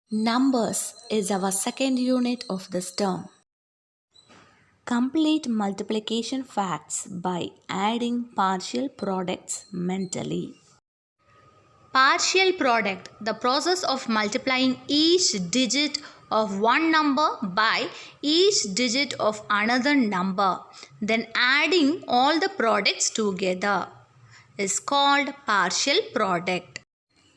Numbers is our second unit of this term. Complete multiplication facts by adding partial products mentally. Partial product, the process of multiplying each digit of one number by each digit of another number, then adding all the products together, is called partial product.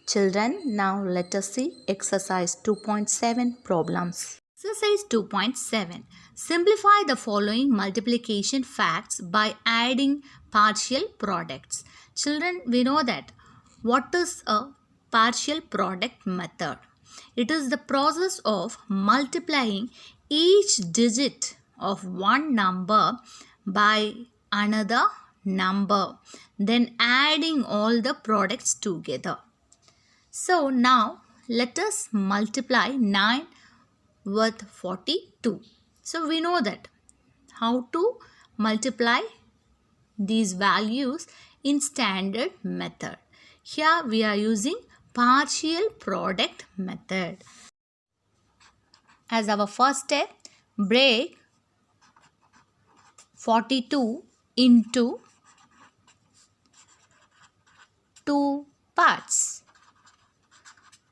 Children, now let us see exercise 2.7 problems. Exercise 2.7. Simplify the following multiplication facts by adding partial products. Children, we know that what is a partial product method? It is the process of multiplying each digit of one number by another number, then adding all the products together. So now let us multiply 9 with 42. So we know that how to multiply these values in standard method. Here we are using partial product method. As our first step, break 42 into 2 parts.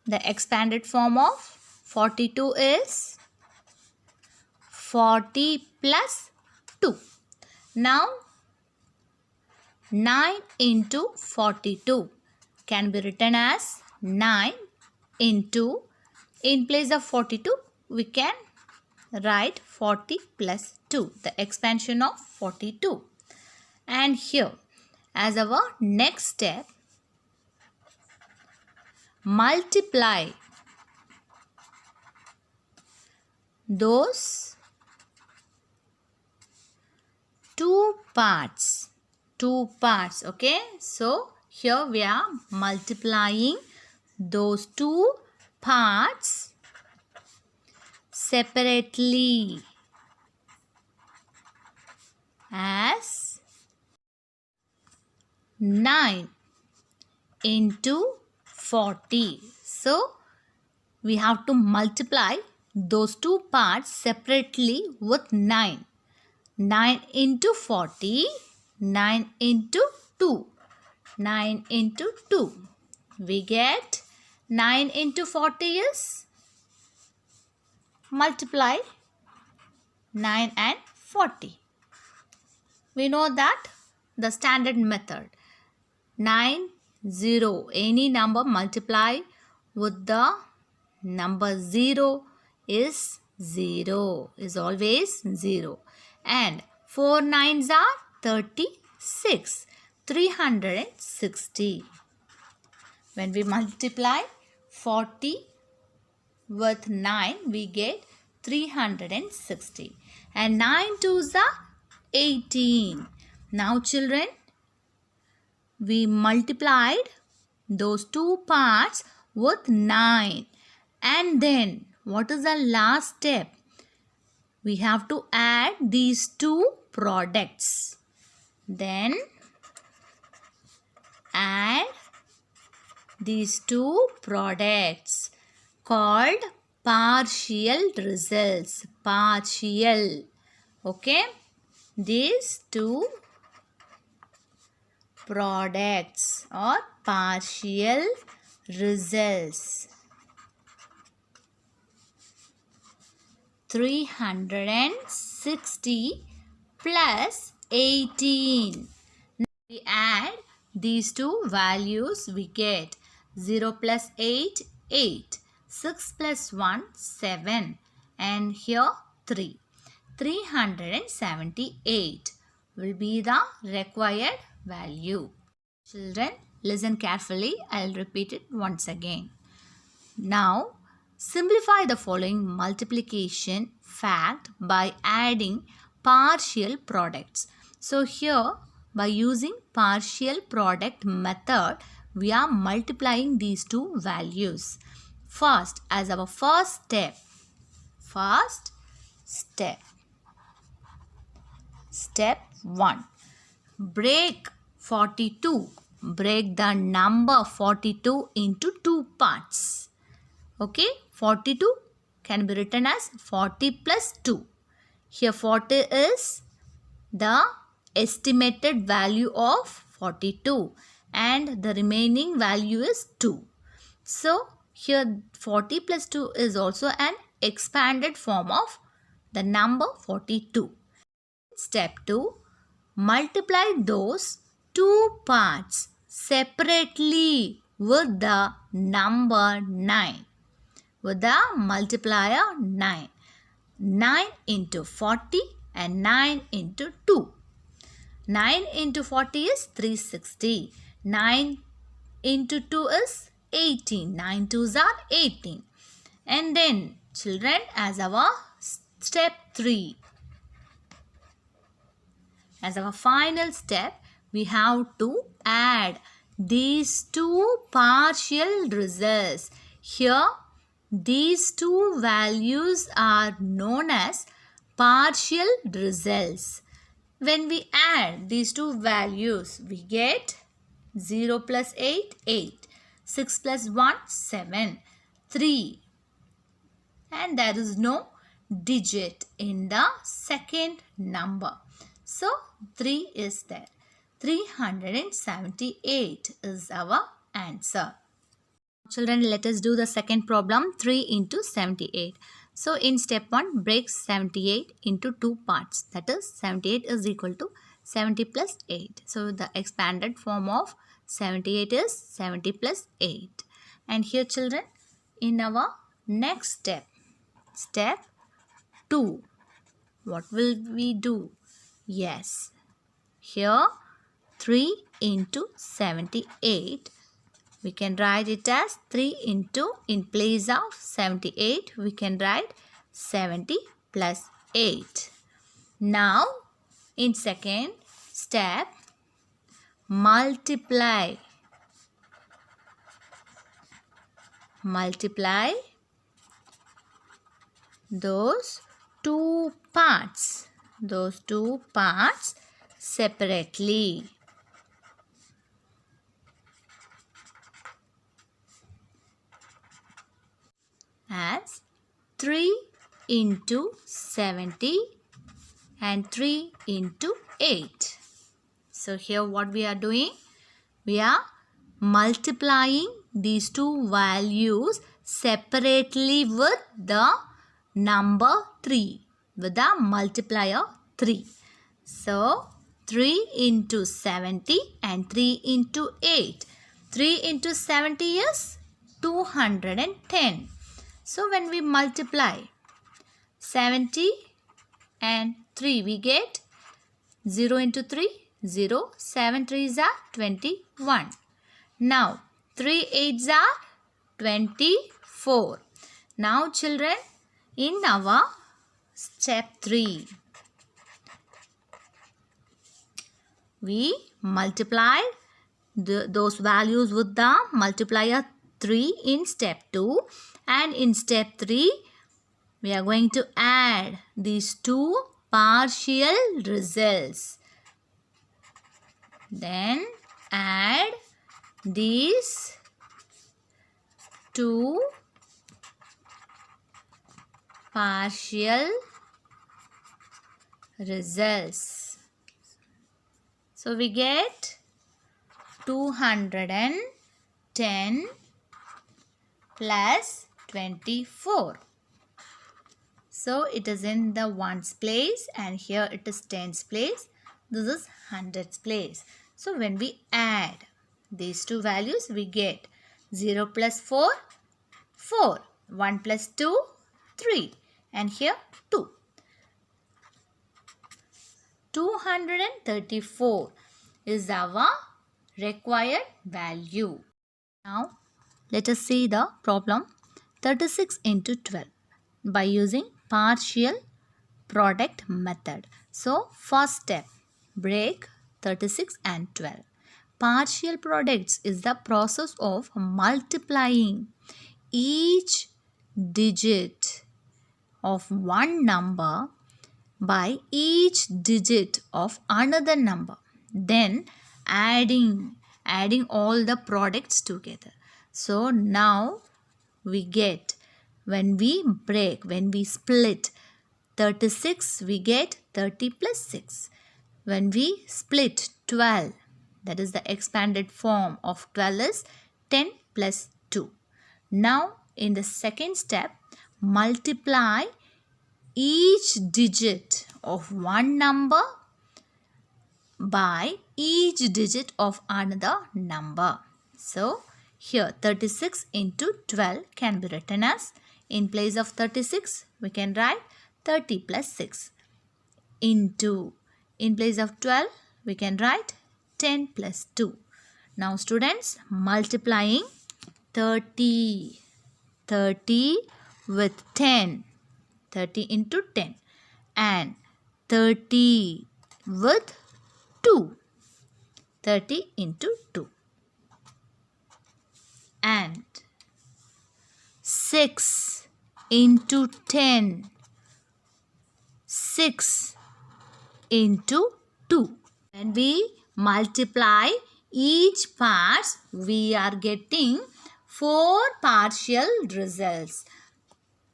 The expanded form of 42 is 40 plus 2. Now 9 into 42 can be written as 9 into, in place of 42 we can write 40 plus 2, the expansion of 42. And here as our next step, multiply those two parts, okay. So here we are multiplying those two parts separately as 9 into 40. So we have to multiply those two parts separately with 9. 9 into 40, 9 into 2. 9 into 2. We get 9 into 40 is multiply 9 and 40. We know that the standard method. 9, 0. Any number multiply with the number 0 is 0. Is always 0. And 4 nines are 36. 360. When we multiply 40 with 9, we get 360. And 9 twos are 18. Now children, we multiplied those two parts with 9. And then what is the last step? We have to add these two products. Then add these two products called partial results. Partial. Okay. These two products or partial results. 360 plus 18. Now we add these two values, we get 0 plus 8, 8. 6 plus 1, 7. And here 3. 378 will be the required value. Children, listen carefully. I'll repeat it once again. Now, simplify the following multiplication fact by adding partial products. So here, by using partial product method, we are multiplying these two values. First, as our first step, step 1, break 42. Break the number 42 into two parts. Okay, 42 can be written as 40 plus 2. Here 40 is the estimated value of 42 and the remaining value is 2. So here 40 plus 2 is also an expanded form of the number 42. Step 2. Multiply those two parts separately with the number 9. With the multiplier 9. 9 into 40 and 9 into 2. 9 into 40 is 360. 9 into 2 is 18. 9 2s are 18. And then children, as our step 3. As our final step, we have to add these two partial results. Here, these two values are known as partial results. When we add these two values, we get 0 plus 8, 8. 6 plus 1, 7. 3. And there is no digit in the second number. So, 3 is there. 378 is our answer. Children, let us do the second problem, 3 into 78. So, in step 1, break 78 into two parts. That is, 78 is equal to 70 plus 8. So, the expanded form of 78 is 70 plus 8. And here, children, in our next step, step 2, what will we do? Yes, here 3 into 78, we can write it as 3 into, in place of 78, we can write 70 plus 8. Now, in second step, multiply. Multiply those two parts. Those two parts separately. As 3 into 70 and 3 into 8. So here what we are doing? We are multiplying these two values separately with the number 3. With the multiplier 3. So, 3 into 70 and 3 into 8. 3 into 70 is 210. So, when we multiply 70 and 3, we get 0 into 3, 0. 7 3s are 21. Now, 3 8s are 24. Now, children, in our step 3, we multiply those values with the multiplier 3 in step 2, and in step 3 we are going to add these two partial results. Then add these two partial results. So we get 210 plus 24. So it is in the ones place and here it is tens place. This is hundreds place. So when we add these two values, we get 0 plus 4, 4. 1 plus 2, 3. And here 2. 234 is our required value. Now let us see the problem 36 into 12 by using partial product method. So first step, break 36 and 12. Partial products is the process of multiplying each digit of one number by each digit of another number, then adding all the products together. So now we get when we break, when we split 36, we get 30 plus 6. When we split 12, that is the expanded form of 12 is 10 plus 2. Now, in the second step, multiply each digit of one number by each digit of another number. So, here 36 into 12 can be written as, in place of 36, we can write 30 plus 6 into, in place of 12, we can write 10 plus 2. Now students, multiplying 30 with 10, 30 into 10, and 30 with 2, 30 into 2, and 6 into 10, 6 into 2. When we multiply each parts, we are getting 4 partial results.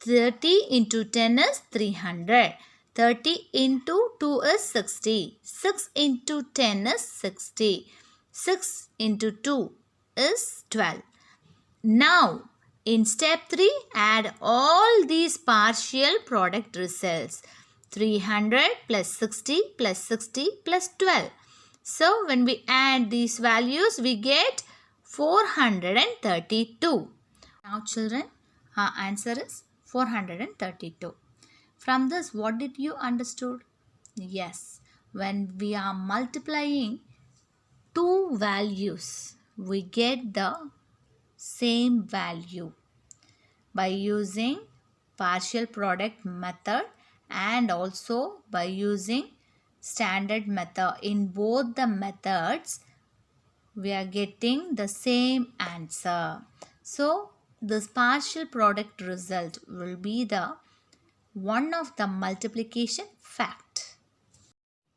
30 into 10 is 300. 30 into 2 is 60. 6 into 10 is 60. 6 into 2 is 12. Now, in step 3, add all these partial product results. 300 plus 60 plus 60 plus 12. So, when we add these values, we get 432. Now, children, our answer is 432. From this, what did you understood? Yes, when we are multiplying two values, we get the same value by using partial product method and also by using standard method. In both the methods, we are getting the same answer. So, this partial product result will be the one of the multiplication fact.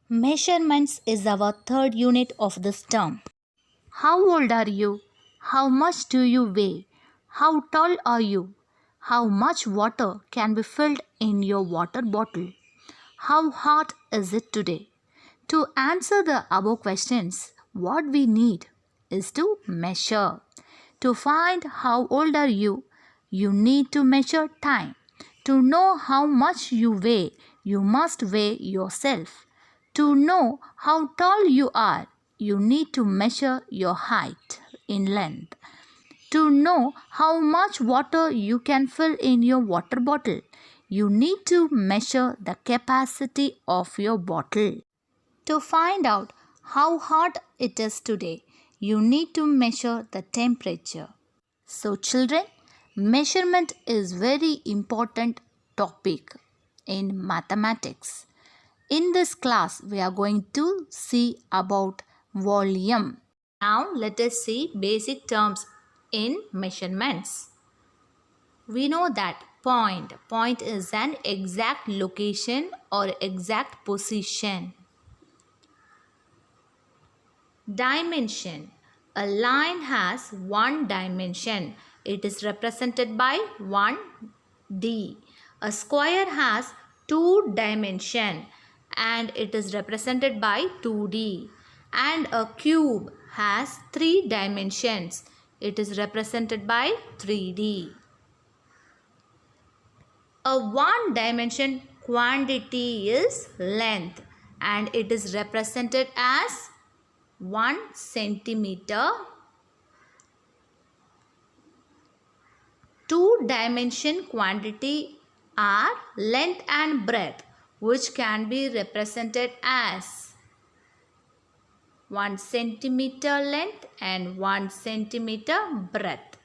Measurements is our third unit of this term. How old are you? How much do you weigh? How tall are you? How much water can be filled in your water bottle? How hot is it today? To answer the above questions, what we need is to measure. To find how old are you, you need to measure time. To know how much you weigh, you must weigh yourself. To know how tall you are, you need to measure your height in length. To know how much water you can fill in your water bottle, you need to measure the capacity of your bottle. To find out how hot it is today, you need to measure the temperature. So children, measurement is very important topic in mathematics. In this class, we are going to see about volume. Now let us see basic terms in measurements. We know that point is an exact location or exact position. Dimension. A line has one dimension. It is represented by 1D. A square has 2 dimensions and it is represented by 2D. And a cube has 3 dimensions. It is represented by 3D. A one-dimension quantity is length and it is represented as 1 centimeter. Two-dimension quantity are length and breadth, which can be represented as 1 centimeter length and 1 centimeter breadth.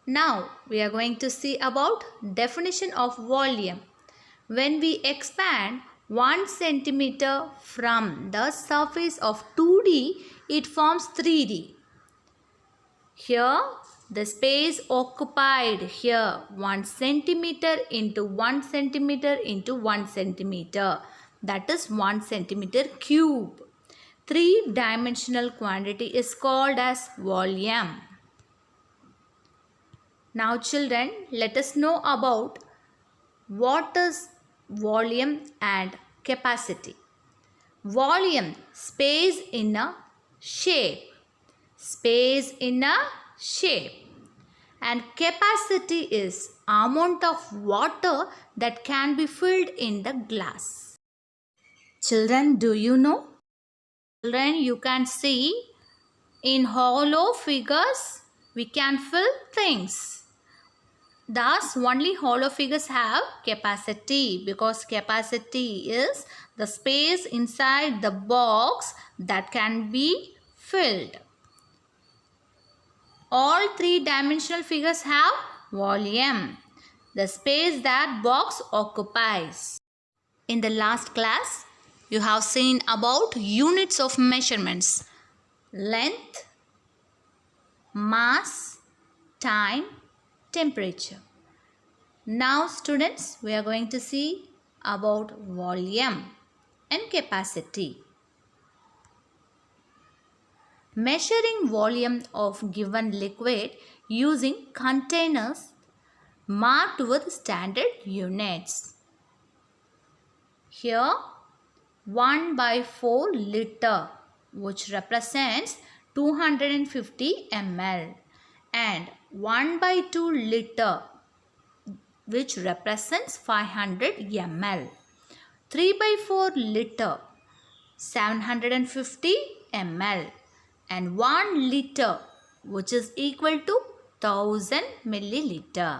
Now we are going to see about definition of volume. When we expand 1 centimeter from the surface of 2D, it forms 3D. Here the space occupied here 1 centimeter into 1 centimeter into 1 centimeter, that is 1 centimeter cube. 3-dimensional quantity is called as volume. Now children, let us know about what is volume and capacity. Volume, space in a shape. Space in a shape. And capacity is amount of water that can be filled in the glass. Children, do you know? Children, you can see in hollow figures we can fill things. Thus, only hollow figures have capacity, because capacity is the space inside the box that can be filled. All three-dimensional figures have volume, the space that box occupies. In the last class, you have seen about units of measurements: length, mass, time, temperature. Now students, we are going to see about volume and capacity. Measuring volume of given liquid using containers marked with standard units. Here 1/4 liter, which represents 250 ml, and 1/2 liter, which represents 500 ml. 3/4 liter, 750 ml, and 1 liter, which is equal to 1000 milliliter.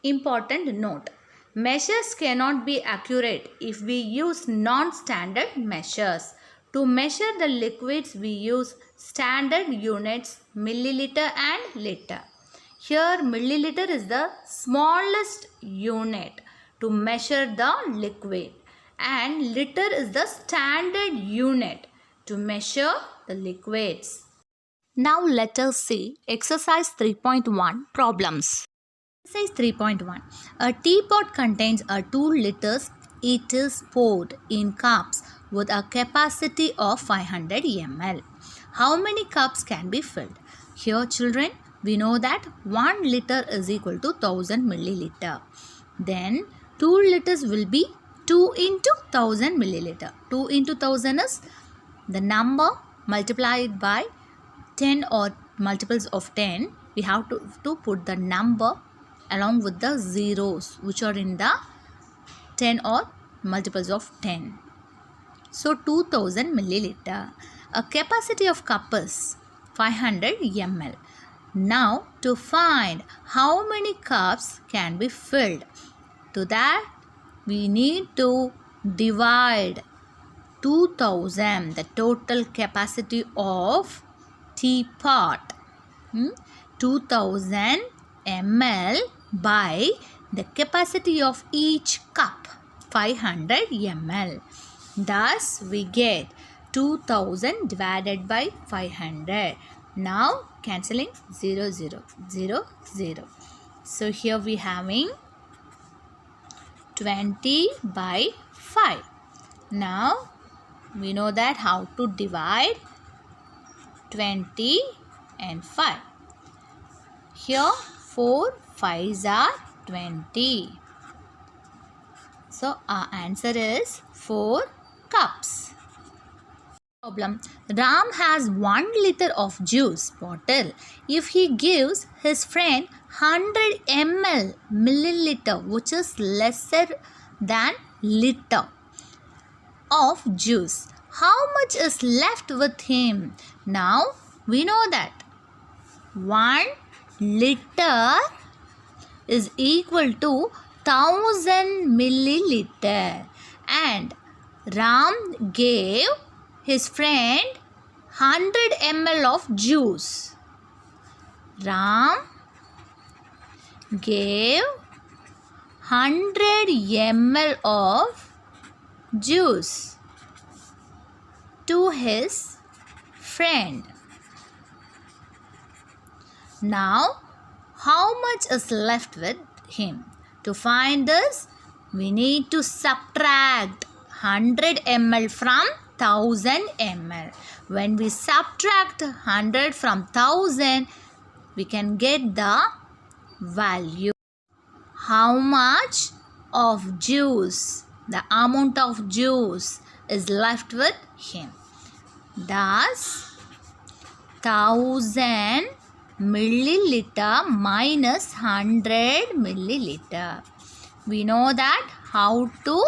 Important note: measures cannot be accurate if we use non-standard measures. To measure the liquids, we use standard units milliliter and liter. Here milliliter is the smallest unit to measure the liquid, and liter is the standard unit to measure the liquids. Now let us see exercise 3.1 problems. Exercise 3.1. A teapot contains 2 liters. It is poured in cups with a capacity of 500 ml. How many cups can be filled? Here children, we know that 1 liter is equal to 1000 milliliter. Then 2 liters will be 2 into 1000 milliliter. 2 into 1000 is the number multiplied by 10 or multiples of 10. We have to put the number along with the zeros which are in the 10 or multiples of 10. So 2000 milliliter. A capacity of cup is 500 ml. Now to find how many cups can be filled, to that we need to divide 2000, the total capacity of teapot, 2000 ml by the capacity of each cup, 500 ml. Thus we get 2000 divided by 500. Now cancelling 0, 0, 0, 0. So here we having 20 by 5. Now we know that how to divide 20 and 5. Here 4 5s are 20. So our answer is 4 cups. Problem. Ram has 1 liter of juice bottle. If he gives his friend 100 ml milliliter, which is lesser than liter of juice, how much is left with him? Now we know that 1 liter is equal to 1000 milliliter, and Ram gave his friend 100 ml of juice. Ram gave 100 ml of juice to his friend. Now, how much is left with him? To find this, we need to subtract 100 ml from 1000 ml. When we subtract 100 from 1000, we can get the value. How much of juice, the amount of juice is left with him. Thus, 1000 milliliter minus 100 milliliter. We know that how to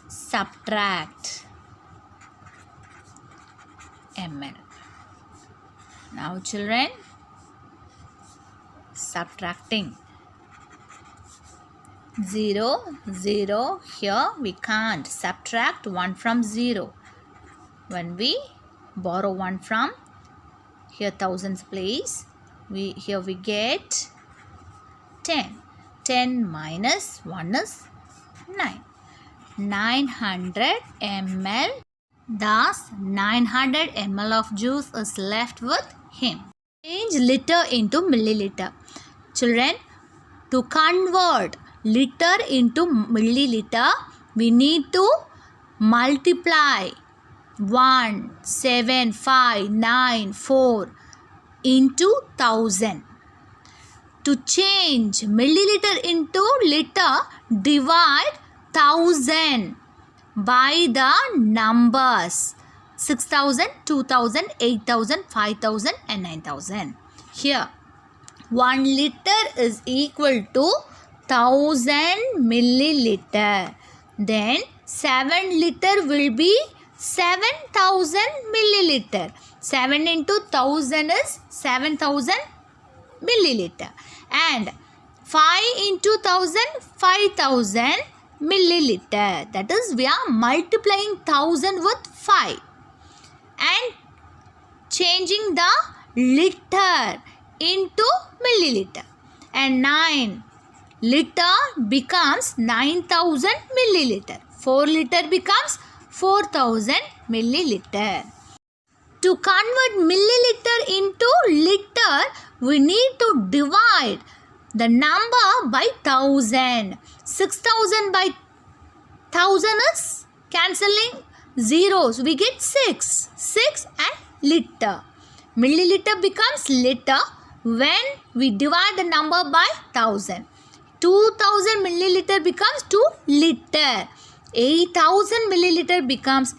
subtract ml. Now children, subtracting 0, 0, here we can't subtract 1 from 0. When we borrow 1 from here thousands place, here we get 10. 10 minus 1 is 9. 900 ml. Thus 900 ml of juice is left with him. Change liter into milliliter. Children, to convert liter into milliliter, we need to multiply 1,7,5,9,4 into 1000. To change milliliter into liter, divide 1000 by the numbers 6,000, 2,000, 8,000, 5,000 and 9,000. Here 1 liter is equal to 1000 milliliter. Then 7 liter will be 7,000 milliliter. 7 into 1000 is 7,000 milliliter. And 5 into 1000, 5,000 milliliter. That is, we are multiplying 1000 with 5 and changing the liter into milliliter. And 9 liter becomes 9,000 milliliter. 4 liter becomes 4,000 milliliter. To convert milliliter into liter, we need to divide the number by 1000. 6,000 by 1000 is cancelling zeros. We get 6. 6 and liter. Milliliter becomes liter when we divide the number by 1000. 2000 milliliter becomes 2 liter. 8000 milliliter becomes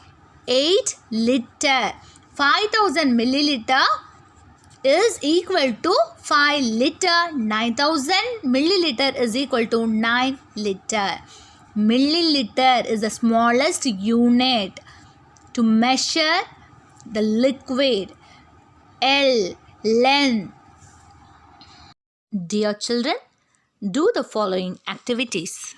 8 liter. 5000 milliliter is equal to 5 liter. 9000 milliliter is equal to 9 liter. Milliliter is the smallest unit to measure the liquid. L, length. Dear children, do the following activities.